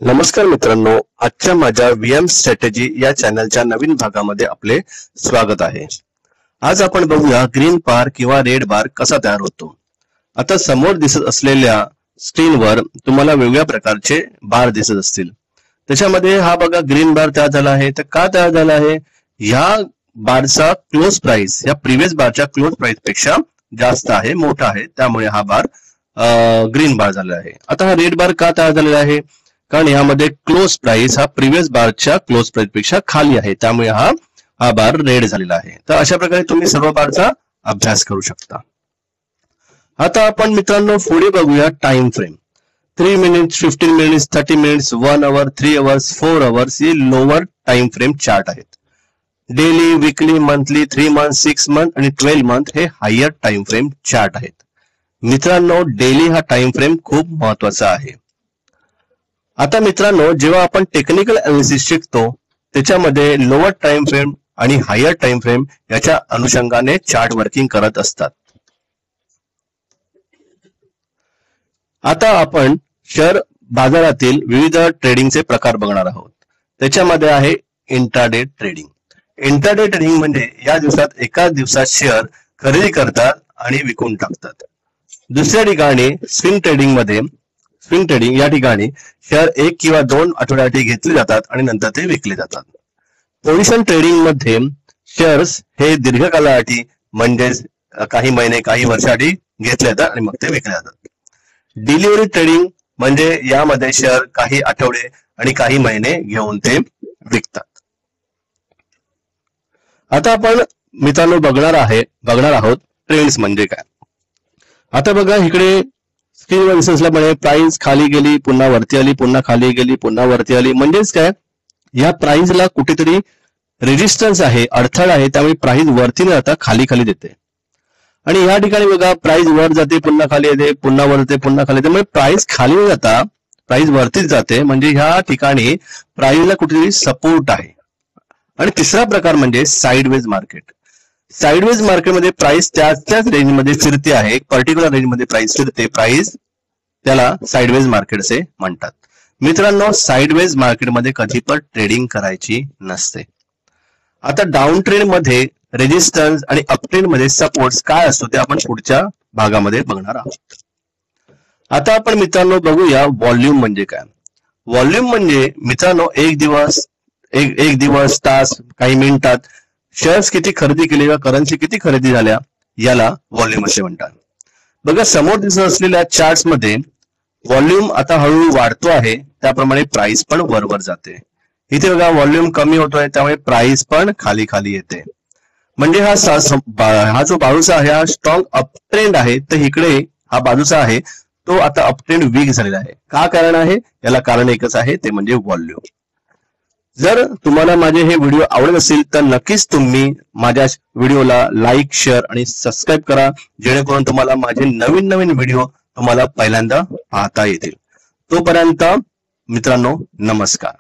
नमस्कार मित्रांनो, आजच्या माझ्या व्हीएम स्ट्रॅटेजी या चॅनलच्या नवीन भागामध्ये आपले स्वागत आहे। आज आपण बघूया ग्रीन बार किंवा रेड बार कसा तयार होतो। आता समोर दिसत असलेल्या स्क्रीनवर तुम्हाला वेगवेगळ्या प्रकारचे बार दिसत असतील। त्याच्यामध्ये हा बघा ग्रीन बार तयार झाला आहे। तर का तयार झाला आहे? या बारचा क्लोज प्राइस या प्रीवियस बारच्या क्लोज प्राइस पेक्षा जास्त आहे, मोठा आहे, त्यामुळे हा बार ग्रीन बार झाला आहे। आता हा रेड बार का तयार झालेला आहे? कारण यामध्ये क्लोज प्राइस हा प्रीवियस बारच्या क्लोज प्राइस पेक्षा खाली आहे, त्यामुळे हा बार रेड झालेला आहे। तर अशा प्रकारे तुम्ही सर्व बारचा अभ्यास करू शकता। आता आपण मित्रांनो पुढे बघूया time frame. 3 minutes, 15 minutes, 30 minutes, 1 आवर, 3 आवर्स, 4 आवर्स हे लोअर टाइम फ्रेम चार्ट आहेत। Daily, weekly, monthly, 3 month, 6 month आणि 12 मंथ हे हायर टाइम फ्रेम चार्ट आहेत। मित्रांनो, डेली हा टाइम फ्रेम खूप महत्वाचा आहे। आता मित्रांनो, जेव्हा आपण टेक्निकल अनालिसिस शिकतो त्याच्यामध्ये लोअर टाइम फ्रेम आणि हायर टाइम फ्रेम याच्या अनुषंगाने चार्ट वर्किंग करत असतात। आता आपण शेअर बाजारातील विविध ट्रेडिंगचे प्रकार बघणार आहोत। त्याच्यामध्ये आहे इंट्राडे ट्रेडिंग। इंट्राडे ट्रेडिंग म्हणजे या दिवसात एका दिवसात शेअर खरेदी करतात आणि विकून टाकतात। दुसऱ्या ठिकाणी स्विंग ट्रेडिंग या ठिकाणी शेअर 1 किंवा 2 आठवड्यासाठी घेतले जातात आणि नंतर ते विकले जातात। पोझिशन ट्रेडिंग मध्ये शेअर्स हे दीर्घकालासाठी म्हणजेच काही महिने काही वर्षासाठी घेतले जातात आणि मग ते विकले जातात। डिलिव्हरी ट्रेडिंग म्हणजे यामध्ये शेअर काही आठवडे आणि काही महिने घेऊन ते विकतात। आता आपण मित्रांनो बघणार आहोत ट्रेंड्स म्हणजे काय। आता बघा इकडे स्क्रीनवर दिसत असल्यामुळे प्राइस खाली गेली, पुन्हा वरती आली, पुन्हा खाली गेली, पुन्हा वरती आली, म्हणजेच काय, या प्राइसला कुठेतरी रेजिस्टन्स आहे, अडथळा आहे, त्यामुळे प्राइस वरती न जाता खाली खाली देते। आणि या ठिकाणी बघा प्राइस वर जाते, पुन्हा खाली येते, पुन्हा वर जाते, पुन्हा खाली येते, म्हणजे प्राइस खाली न जाता प्राइस वरतीच जाते, म्हणजे ह्या ठिकाणी प्राइसला कुठेतरी सपोर्ट आहे। आणि तिसरा प्रकार म्हणजे साइडवेज मार्केट। साइडवेज मार्केटमध्ये प्राइस त्याच रेंजमध्ये फिरते आहे, एक पर्टिक्युलर रेंजमध्ये प्राइस फिरते, प्राइस त्याला साइडवेज मार्केट असे म्हणतात। मित्रांनो, साइडवेज मार्केटमध्ये कधी पण ट्रेडिंग करायची नसते। आता डाऊन ट्रेंड मध्ये रेजिस्टन्स आणि अप ट्रेंड मध्ये सपोर्ट काय असतो ते आपण पुढच्या भागामध्ये बघणार आहोत। आता आपण मित्रांनो बघूया व्हॉल्यूम म्हणजे काय। व्हॉल्यूम म्हणजे मित्रांनो एक दिवस, तास, काही मिनिटात शेअर्स किती खरेदी केले किंवा करन्सी किती खरेदी झाल्या याला व्हॉल्यूम असे म्हणतात। बघा समोर दिसत असलेल्या चार्ट्स मध्ये व्हॉल्यूम आता हळूहळू वाढतो आहे, त्याप्रमाणे प्राइस पण वर जाते। इथे बघा व्हॉल्यूम कमी होतोय, त्यामुळे प्राइस पण खाली खाली येते। म्हणजे हा जो बाजूचा आहे हा स्ट्रॉंग अप ट्रेंड आहे, तर इकडे हा बाजूचा आहे तो आता अप ट्रेंड वीक झालेला आहे। का कारण आहे? याला कारण एकच आहे, ते म्हणजे व्हॉल्यूम। जर तुम्हाला माझे हे व्हिडिओ आवडत असेल तर नक्कीच तुम्ही माझ्या व्हिडिओला लाईक, शेअर आणि सबस्क्राईब करा, जेणेकरून तुम्हाला माझे नवीन व्हिडिओ तुम्हाला पहिल्यांदा पाहता येतील। तोपर्यंत मित्रांनो, नमस्कार।